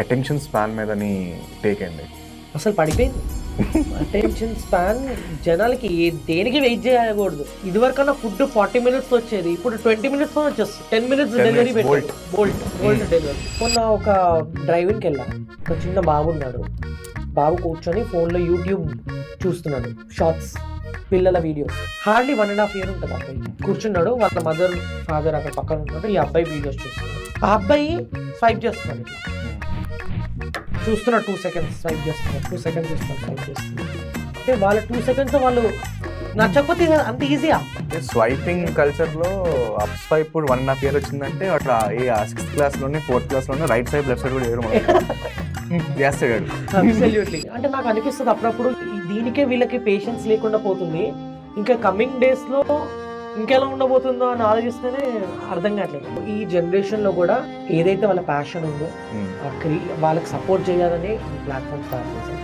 Attention span మీద నీ take అండి. అసలు పడిపోయింది అటెన్షన్ స్పాన్. జనాలకి దేనికి వెయిట్ చేయకూడదు. ఇదివరకన్నా ఫుడ్ 40 minutes వచ్చేది, ఇప్పుడు 20 minutes వచ్చేస్తుంది. 10 minutes 10 డెలివరీ minutes, పెట్టారు. Bolt delivery. మొన్న ఒక డ్రైవింగ్కి వెళ్ళా, ఒక చిన్న బాబు ఉన్నాడు. బాబు కూర్చొని ఫోన్లో యూట్యూబ్ చూస్తున్నాడు, షార్ట్స్, పిల్లల వీడియోస్. హార్డ్లీ 1.5 years ఉంటుంది అబ్బాయి. కూర్చున్నాడు, వాళ్ళ మదర్ ఫాదర్ అక్కడ పక్కన ఉన్నాడు. ఈ అబ్బాయి వీడియోస్ చూస్తున్నాడు. ఆ అబ్బాయి స్వైప్ చేస్తున్నాడు, ఇట్లా చూస్తున్నాడు. 2 seconds స్వైప్ చేస్తున్నాడు, 2 seconds చూస్తున్నాడు, స్వైప్ చేస్తున్నాడు. అంటే వాళ్ళ 2 seconds వాళ్ళు నచ్చకపోతే అంత ఈజీయా? స్వైపింగ్ కల్చర్లో అప్ స్వైప్ 1.5 years వచ్చిందంటే అక్కడ ఏ 6th classలోనే 4th classలోనే రైట్ సైడ్ లెఫ్ట్ సైడ్ కూడా ఎవరు చేస్తాడు. అబ్సల్యూట్లీ. అంటే నాకు అనిపిస్తుంది అప్పుడప్పుడు దీనికే వీళ్ళకి పేషెన్స్ లేకుండా పోతుంది. ఇంకా కమింగ్ డేస్లో ఇంకెలా ఉండబోతుందో అని ఆలోచిస్తేనే అర్థం కావట్లేదు. ఈ జనరేషన్లో కూడా ఏదైతే వాళ్ళ ప్యాషన్ ఉందో వాళ్ళకి సపోర్ట్ చేయాలని ప్లాట్ఫామ్ స్టార్ట్ చేశారు.